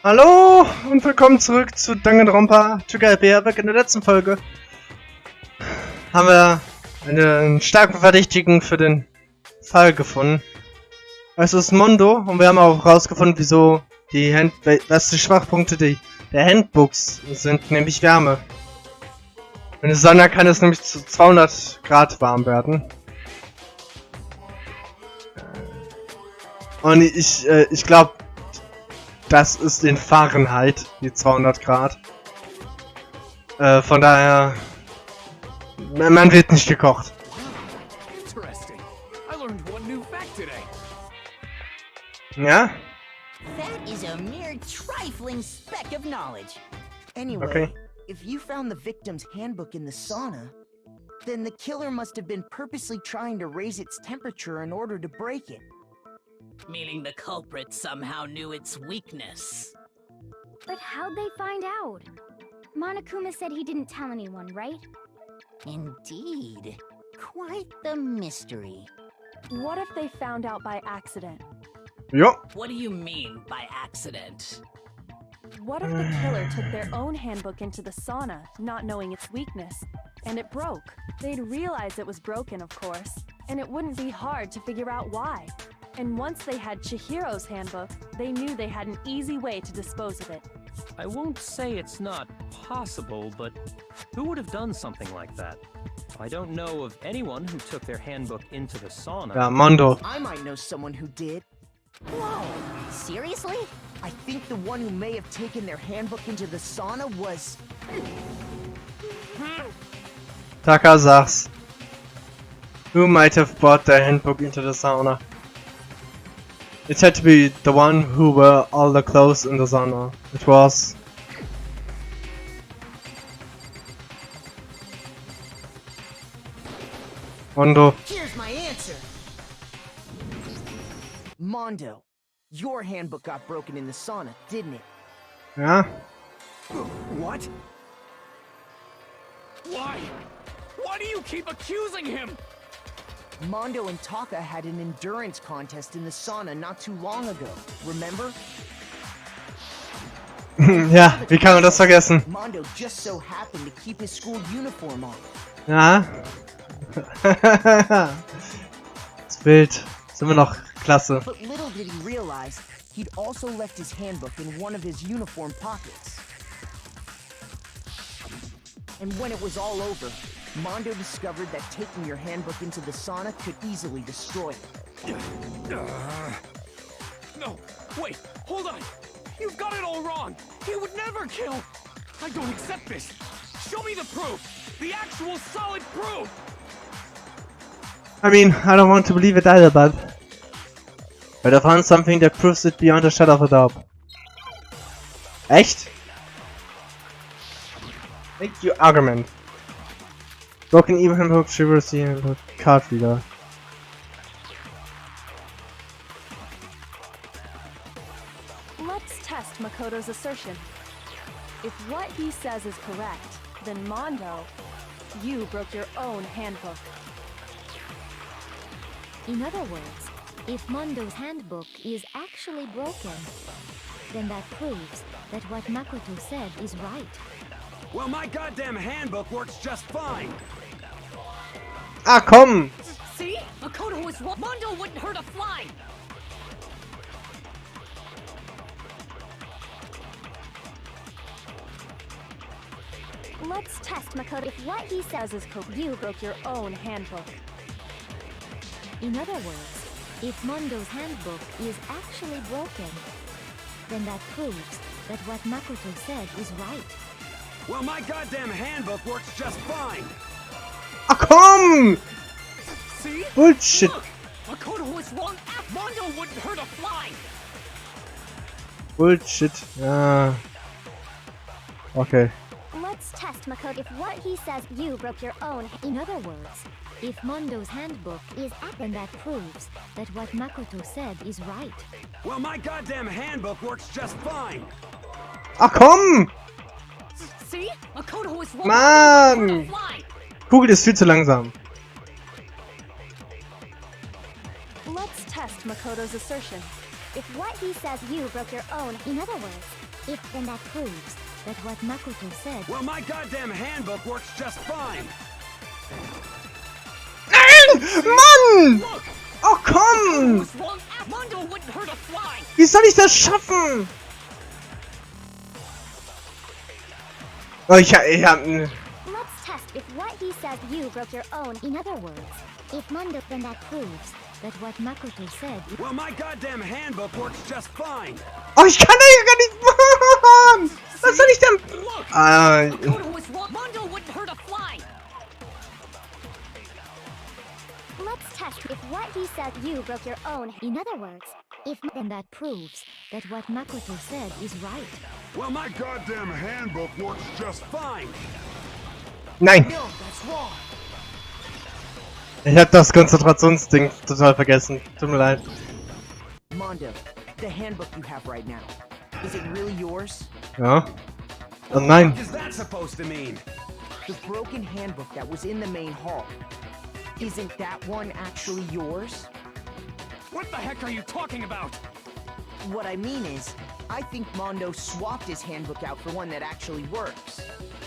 Hallo und willkommen zurück zu Danganronpa. Havoc. In der letzten Folge haben wir einen starken Verdächtigen für den Fall gefunden. Es ist Mondo und wir haben auch herausgefunden, wieso was die Schwachpunkte der Handbooks sind, nämlich Wärme. In der Sonne kann es nämlich zu 200 Grad warm werden. Und ich glaube, das ist in Fahrenheit, die 200 Grad. Von daher, man wird nicht gekocht. Ja? That is a mere trifling speck of knowledge. Anyway, Okay. if you found the victim's handbook in the sauna, then the killer must have been purposely trying to raise its temperature in order to break it. Meaning the culprit somehow knew its weakness. But how'd they find out? Monokuma said he didn't tell anyone, right? Indeed. Quite the mystery. What if they found out by accident? Jo. What do you mean by accident? What if the killer took their own handbook into the sauna, not knowing its weakness, and it broke? They'd realize it was broken, of course, and it wouldn't be hard to figure out why. And once they had Chihiro's handbook, they knew they had an easy way to dispose of it. I won't say it's not possible, but who would have done something like that? I don't know of anyone who took their handbook into the sauna. Ja, Mondo. I might know someone who did. Whoa! Seriously? I think the one who may have taken their handbook into the sauna was... Taka sag's. Who might have brought their handbook into the sauna? It had to be the one who wore all the clothes in the sauna. It was... Mondo. Here's my answer! Mondo, your handbook got broken in the sauna, didn't it? Ja? What? Why? Why do you keep accusing him? Mondo and Taka had an endurance contest in the sauna not too long ago, remember? Ja, wie kann man das vergessen? Mondo just so happened to keep his school uniform on. Ja? Das Bild. Ist immer noch klasse. But little did he realize, he'd also left his handbook in one of his uniform pockets. And when it was all over, Mondo discovered that taking your handbook into the sauna could easily destroy it. No, wait, hold on. You've got it all wrong. He would never kill. I don't accept this. Show me the proof. The actual solid proof. I mean, I don't want to believe it either, but I found something that proves it beyond a shadow of a doubt. Echt? Thank you, argument. Broken even handbook, chivalry handbook, card reader. Let's test Makoto's assertion. If what he says is correct, then Mondo, you broke your own handbook. In other words, if Mondo's handbook is actually broken, then that proves that what Makoto said is right. Well, my goddamn handbook works just fine. Ah, komm! See? Makoto was wrong. Mondo wouldn't hurt a fly! Let's test Makoto. If what he says is correct, you broke your own handbook. In other words, if Mondo's handbook is actually broken, then that proves that what Makoto said is right. Well, my goddamn handbook works just fine. Ah, komm! See? Bullshit! Look! Makoto was wrong. Mondo wouldn't hurt a fly! Bullshit. Ja. Okay. Let's test Makoto. If what he says, you broke your own. In other words, if Mondo's handbook is up, then that proves that what Makoto said is right. Well, my goddamn handbook works just fine. Ah, komm! See? Makoto was wrong. Mann! Mondo wouldn't hurt a fly! Kugel ist viel zu langsam. Let's test Makoto's assertion. if what he says you broke your own. In other words, then that proves that what Makoto said. Well, my goddamn handbook works just fine. Nein! Mann! Look, Oh komm! What's wrong? Mondo wouldn't hurt a fly. Wie soll ich das schaffen? Oh, ich hab... Let's test if what he says you broke your own. In other words, if Mondo, then that proves that what Makoto said. Well, my goddamn handbook works just fine. Oh, ich kann das ja gar nicht machen! Was soll ich denn... Look, Ah, Makoto was wrong. Mondo wouldn't hurt a fly. Let's test if what he says you broke your own. In other words, then that proves that what Makoto said is right. Well, my goddamn handbook works just fine. nein! No, that's wrong. Ich hab das Konzentrationsding total vergessen. Tut mir leid. Mondo, the handbook you have right now, is it really yours? Ja. Oh nein. What is that supposed to mean? The broken handbook that was in the main hall, isn't that one actually yours? What the heck are you talking about? What I mean is, I think Mondo swapped his handbook out for one that actually works.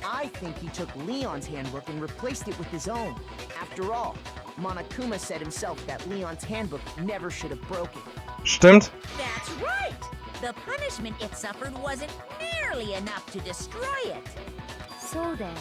I think he took Leon's handbook and replaced it with his own. After all, Monokuma said himself that Leon's handbook never should have broken. Stimmt. That's right! The punishment it suffered wasn't nearly enough to destroy it. So then,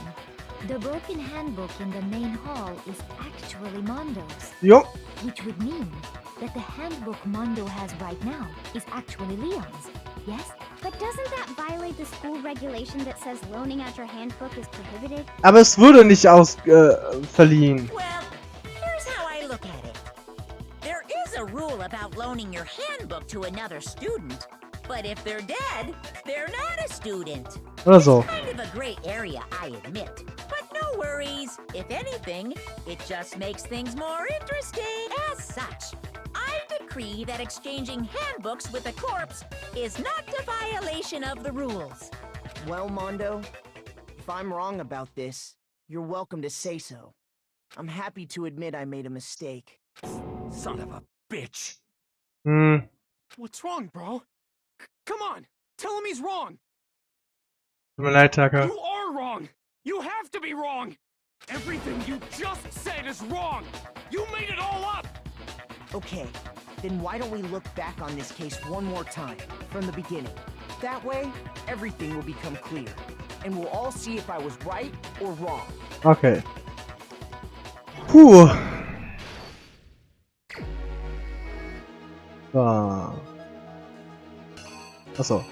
the broken handbook in the main hall is actually Mondo's, Jo. which would mean that the handbook Mondo has right now is actually Leon's. Yes? But doesn't that violate the school regulation that says loaning out your handbook is prohibited? Aber es wurde nicht verliehen. Well, here's how I look at it. There is a rule about loaning your handbook to another student, but if they're dead, they're not a student. Oder so. Kind of a gray area, I admit. But no worries. If anything, it just makes things more interesting. As such, I decree that exchanging handbooks with a corpse is not a violation of the rules. Well, Mondo, if I'm wrong about this, you're welcome to say so. I'm happy to admit I made a mistake. Son of a bitch. Hm. What's wrong, bro? Come on, tell him he's wrong. Tut mir leid, Taka. You are wrong. You have to be wrong. Everything you just said is wrong. You made it all up. Okay, then why don't we look back on this case one more time, from the beginning? That way, everything will become clear, and we'll all see if I was right or wrong. Okay. Puh. So. Achso.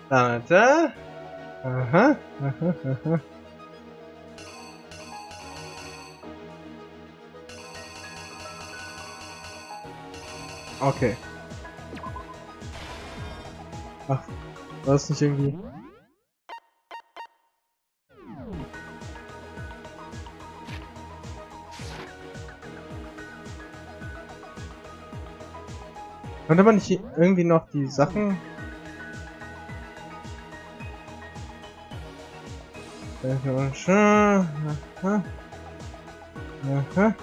Warte. Aha. Okay. Ach, war das nicht irgendwie... Konnte man nicht irgendwie noch die Sachen... Aha. Aha.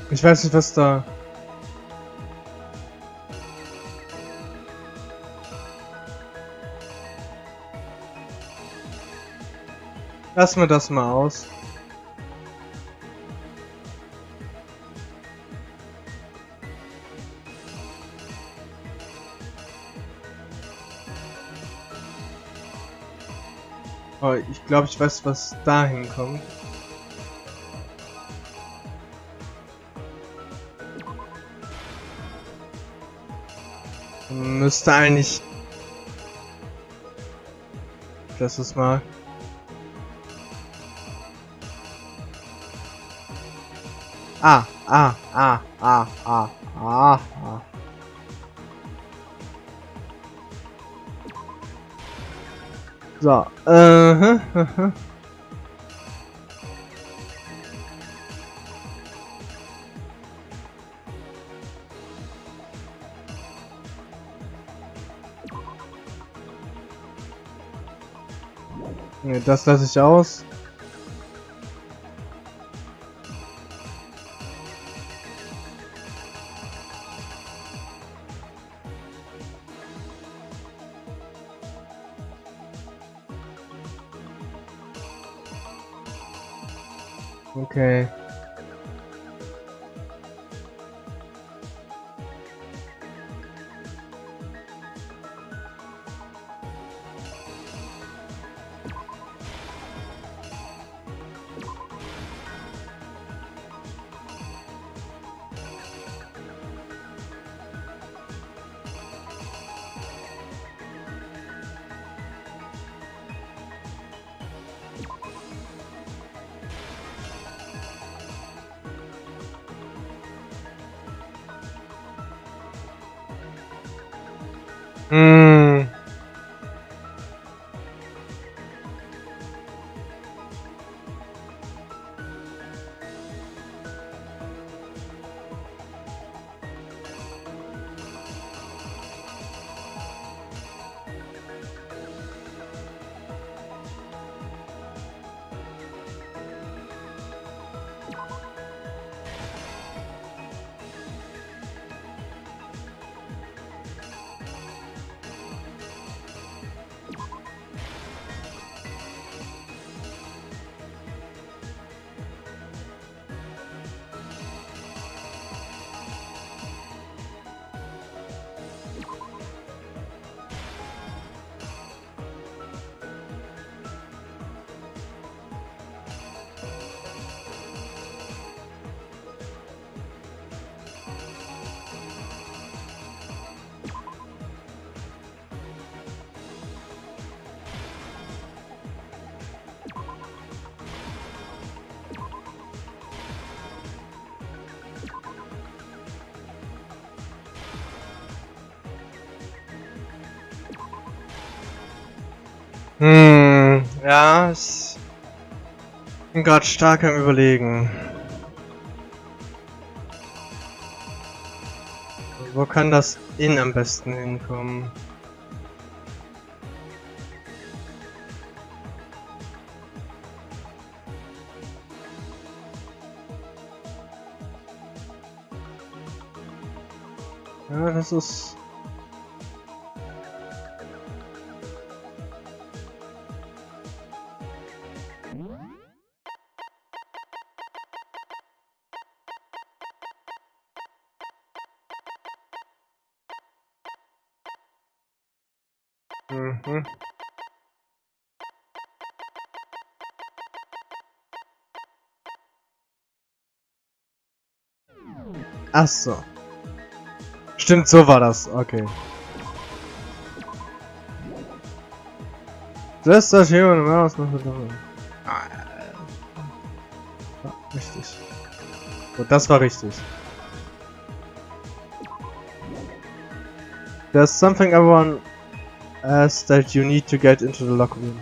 Ich weiß nicht, was da... Lassen wir das mal aus. Oh, ich glaube, ich weiß, was dahin kommt. Müsste eigentlich... Das ist mal... Ah. So, Ne, das lasse ich aus. Okay. Hm. Ja, ich bin gerade stark am Überlegen. Wo kann das in am besten hinkommen? Ja, das ist... Mhm. Ach so. Stimmt, so war das. Okay. Das ist das hier und mehr was machen wir da. Ja, richtig. So, das war richtig. There's something everyone asks that you need to get into the locker room.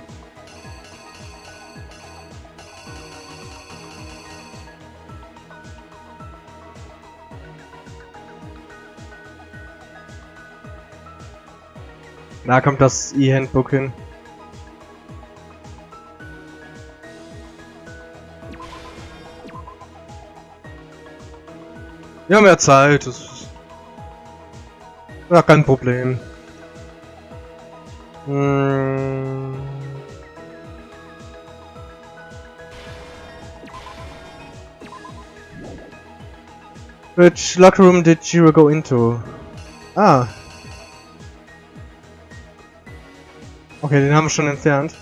Da kommt das E-Handbook hin. Wir haben ja Zeit, das ist ja kein Problem. Which locker room did Chihiro go into? Ah. Okay, den haben wir schon entfernt.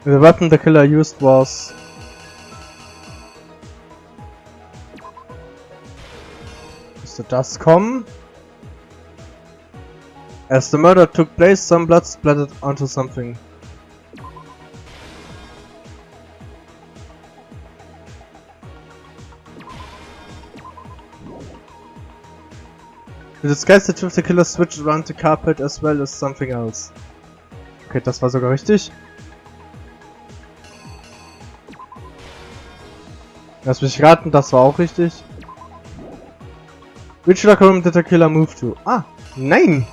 The weapon the killer used was... Müsste das kommen? As the murder took place, some blood splattered onto something. To disguise the truth, the killer switched around the carpet as well as something else. Okay, das war sogar richtig. Lass mich raten, das war auch richtig. Which locker room did the killer move to? Ah, nein!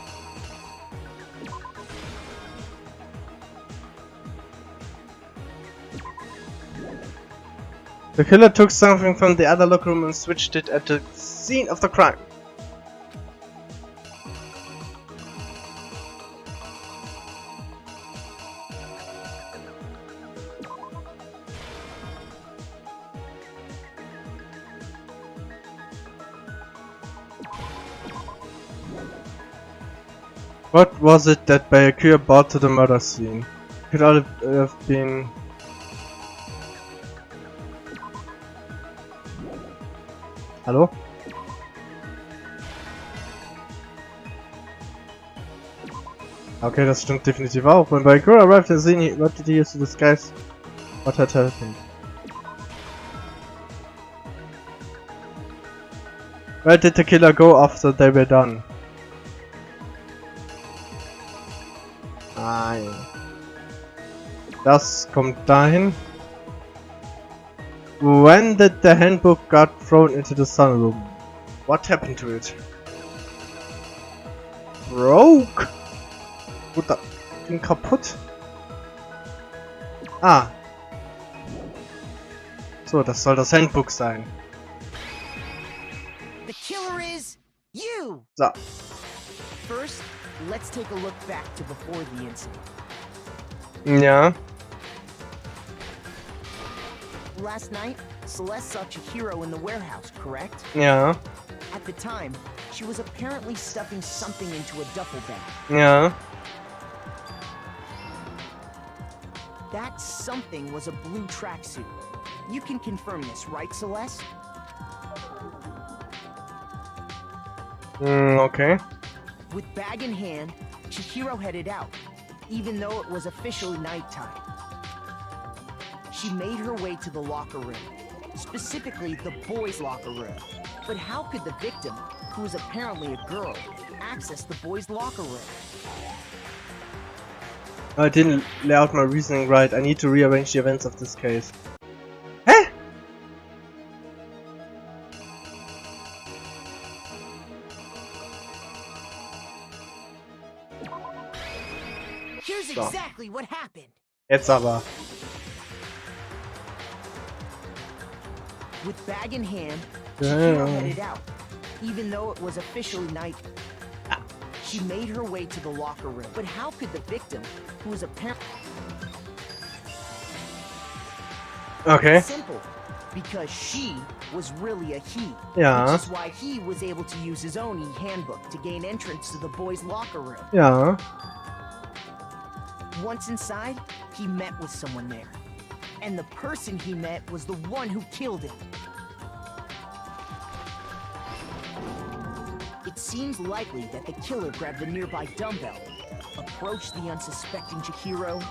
The killer took something from the other locker room and switched it at the scene of the crime. What was it that Bayakir brought to the murder scene? Could all have been... Hallo? Okay, das stimmt definitiv auch. When Bayakir arrived at the scene, what did he use to disguise what had happened? Where did the killer go after they were done? Ah, ja. Das kommt dahin. When did the handbook got thrown into the sunroom? What happened to it? Broke? Gut, ging kaputt. Ah. So, das soll das Handbook sein. The killer is you! So. First, let's take a look back to before the incident. Ja. Last night, Celeste saw Chihiro in the warehouse, correct? Ja. At the time, she was apparently stuffing something into a duffel bag. Ja. That something was a blue tracksuit. You can confirm this, right, Celeste? Okay. With bag in hand, Chihiro headed out, even though it was officially nighttime. She made her way to the locker room, specifically the boys' locker room. But how could the victim, who is apparently a girl, access the boys' locker room? I didn't lay out my reasoning right. I need to rearrange the events of this case. Hä? Here's exactly what happened. Jetzt aber. With bag in hand, Chihiro headed out, even though it was officially night. She made her way to the locker room. But how could the victim, who was apparently... Okay. Simple. Because she was really a he. Ja. Which is why he was able to use his own e-handbook to gain entrance to the boys' locker room. Ja. Once inside, he met with someone there. And the person he met was the one who killed him. It seems likely that the killer grabbed the nearby dumbbell, approached the unsuspecting Chihiro,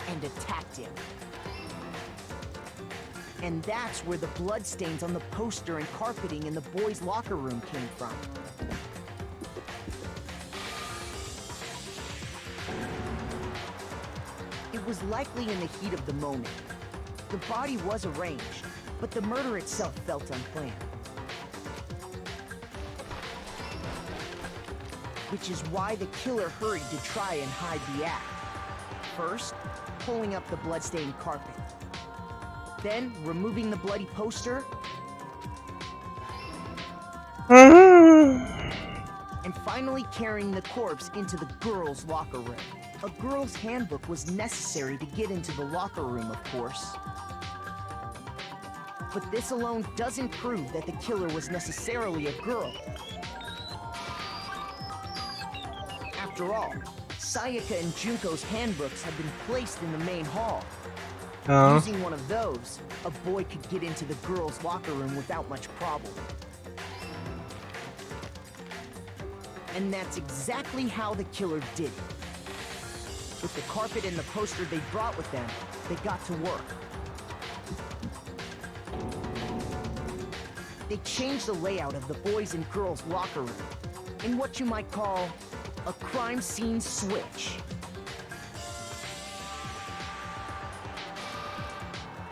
and attacked him. And that's where the bloodstains on the poster and carpeting in the boys' locker room came from. It was likely in the heat of the moment. The body was arranged, but the murder itself felt unplanned. Which is why the killer hurried to try and hide the act. First, pulling up the bloodstained carpet. Then, removing the bloody poster. And finally carrying the corpse into the girls' locker room. A girl's handbook was necessary to get into the locker room, of course. But this alone doesn't prove that the killer was necessarily a girl. After all, Sayaka and Junko's handbooks had been placed in the main hall. Using one of those, a boy could get into the girls' locker room without much problem. And that's exactly how the killer did it. With the carpet and the poster they brought with them, they got to work. They changed the layout of the boys' and girls' locker room in what you might call a crime scene switch.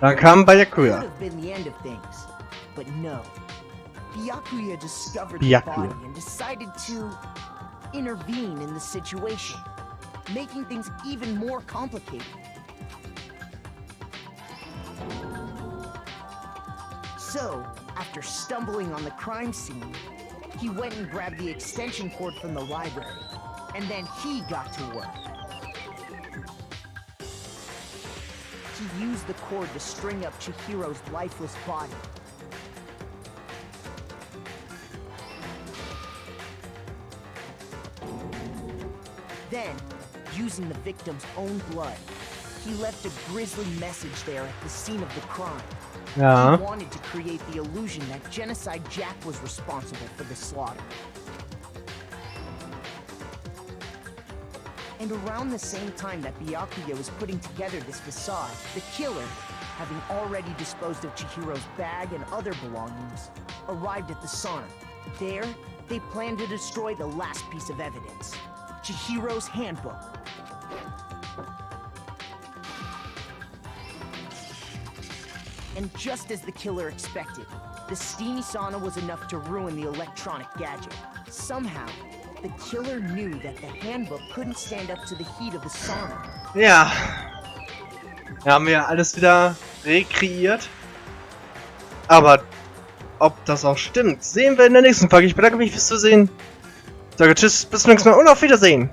Dann kam Could Byakuya. have been the end of things, but no. Byakuya discovered the Byakuya. body and decided to intervene in the situation, making things even more complicated. So, after stumbling on the crime scene, he went and grabbed the extension cord from the library, and then he got to work. He used the cord to string up Chihiro's lifeless body. Then, using the victim's own blood, he left a grisly message there at the scene of the crime. Ja. He wanted to create the illusion that Genocide Jack was responsible for the slaughter. And around the same time that Byakuya was putting together this facade, the killer, having already disposed of Chihiro's bag and other belongings, arrived at the sauna. There, they planned to destroy the last piece of evidence, Chihiro's handbook. And just as the killer expected, the steamy sauna was enough to ruin the electronic gadget. Somehow, the killer knew that the handbook couldn't stand up to the heat of the sauna. Ja. Wir haben ja alles wieder rekreiert. Aber ob das auch stimmt, sehen wir in der nächsten Folge. Ich bedanke mich fürs Zusehen. Sage tschüss, bis zum nächsten Mal und auf Wiedersehen.